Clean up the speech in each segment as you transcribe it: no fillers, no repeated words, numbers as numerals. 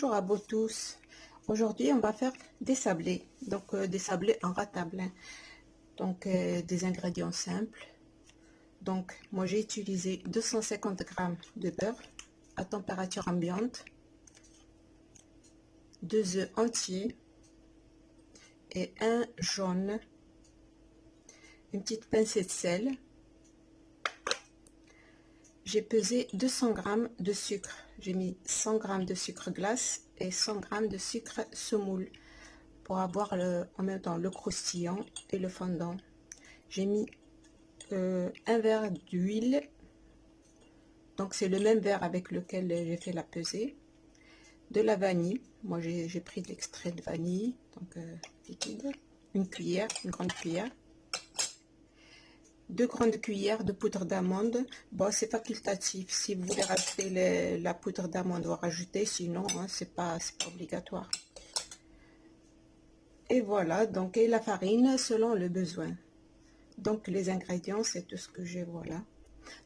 Bonjour à vous tous. Aujourd'hui, on va faire des sablés. Donc, des sablés en ratable. Donc, des ingrédients simples. Donc, moi, j'ai utilisé 250 g de beurre à température ambiante, 2 œufs entiers et un jaune, une petite pincée de sel. J'ai pesé 200 g de sucre. J'ai mis 100 g de sucre glace et 100 g de sucre semoule pour avoir en même temps le croustillant et le fondant. J'ai mis un verre d'huile, donc c'est le même verre avec lequel j'ai fait la pesée, de la vanille. Moi j'ai pris de l'extrait de vanille, donc liquide, une cuillère, une grande cuillère, 2 grandes cuillères de poudre d'amande. Bon, c'est facultatif, si vous voulez rajouter la poudre d'amande, vous rajoutez, sinon hein, c'est pas obligatoire. Et voilà, donc et la farine selon le besoin. Donc les ingrédients, c'est tout ce que j'ai, voilà.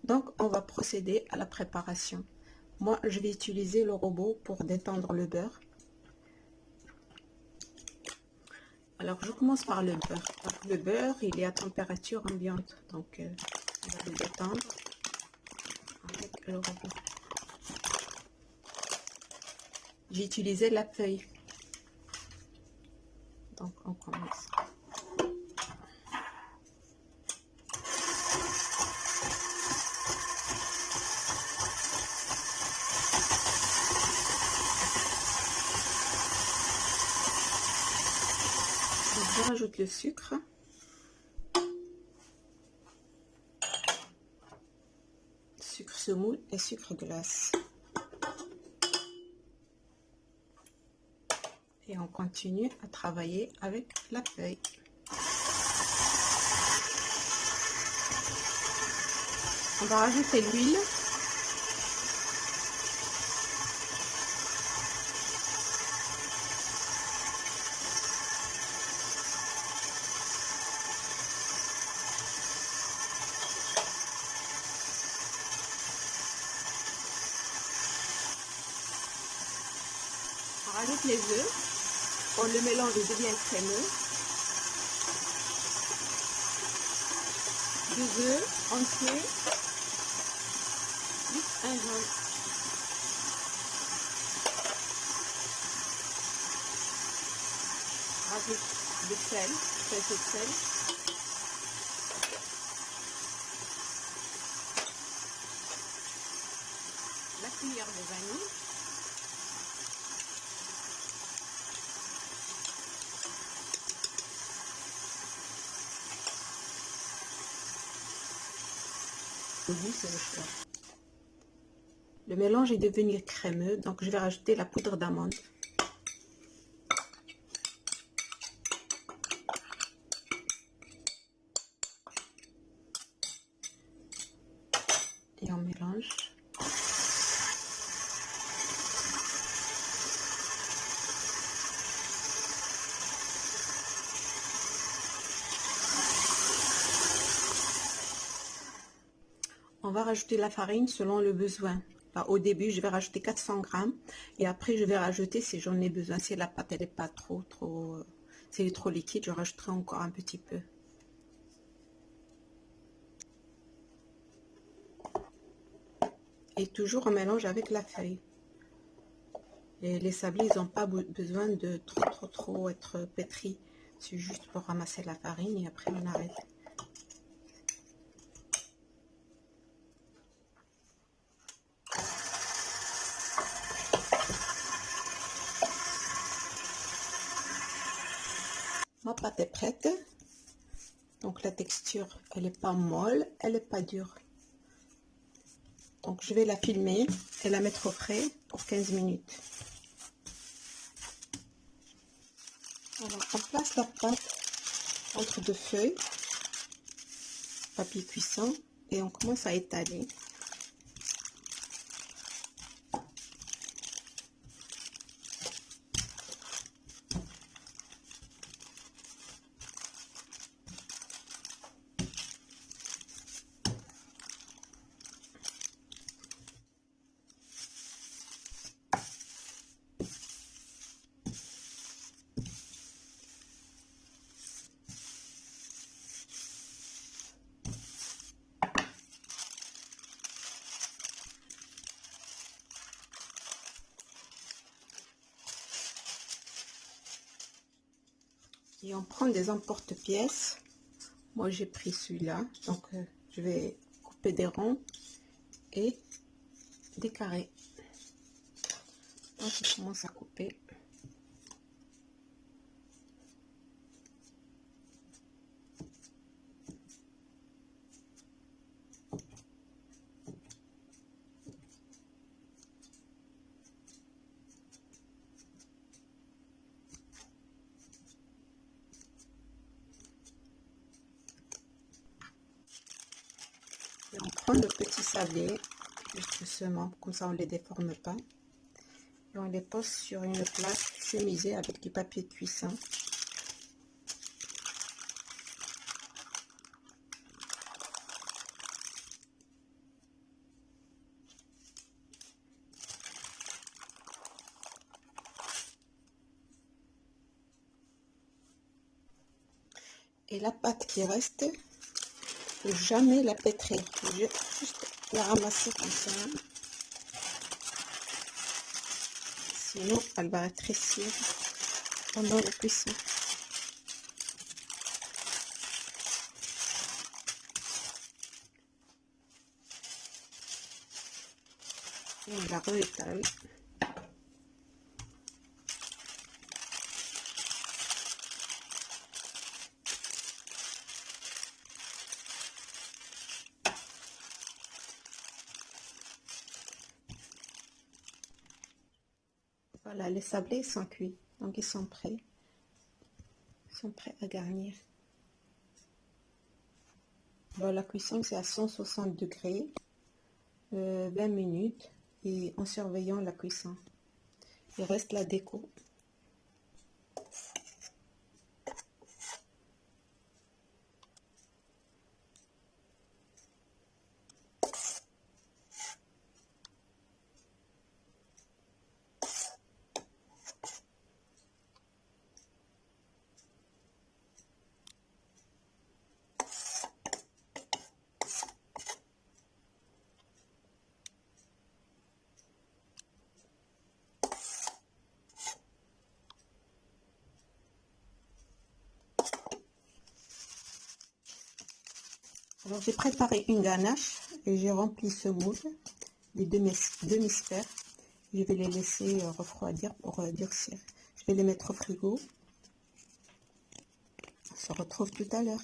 Donc on va procéder à la préparation. Moi je vais utiliser le robot pour détendre le beurre. Alors je commence par le beurre. Donc, le beurre il est à température ambiante, donc on va le détendre avec le robot. J'ai utilisé la feuille, donc on commence. Donc, je rajoute le sucre. Sucre semoule et sucre glace. Et on continue à travailler avec la feuille. On va rajouter l'huile. On rajoute les œufs, on le mélange, il devient crémeux. 2 œufs entiers, plus un jaune. Rajoute le sel, pincée de sel. La cuillère de vanille. Le goût, c'est le choix. Le mélange est devenu crémeux, donc je vais rajouter la poudre d'amande. Et on mélange. On va rajouter la farine selon le besoin. Enfin, au début, je vais rajouter 400 g et après, je vais rajouter si j'en ai besoin. Si la pâte elle n'est pas trop si elle est trop liquide, je rajouterai encore un petit peu. Et toujours on mélange avec la feuille. Et les sablés, ils n'ont pas besoin de trop être pétris. C'est juste pour ramasser la farine et après on arrête. Ma pâte est prête. Donc la texture, elle n'est pas molle, elle n'est pas dure. Donc je vais la filmer et la mettre au frais pour 15 minutes. Alors on place la pâte entre deux feuilles, papier cuisson, et on commence à étaler. Et on prend des emporte-pièces. Moi j'ai pris celui-là, donc je vais couper des ronds et des carrés. Donc je commence à couper. Et on prend le petit sablé, juste doucement, comme ça on ne les déforme pas. Et on les pose sur une plaque chemisée avec du papier de cuisson. Et la pâte qui reste, faut jamais la pétrir, juste la ramasser comme ça. Sinon, elle va rétrécir pendant la cuisson. Et on la réétale. Voilà, les sablés sont cuits, donc ils sont prêts. Ils sont prêts à garnir. Bon, la cuisson c'est à 160 degrés, 20 minutes, et en surveillant la cuisson. Il reste la déco. Alors j'ai préparé une ganache et j'ai rempli ce moule, les demi-sphères. Je vais les laisser refroidir pour durcir. Je vais les mettre au frigo. On se retrouve tout à l'heure.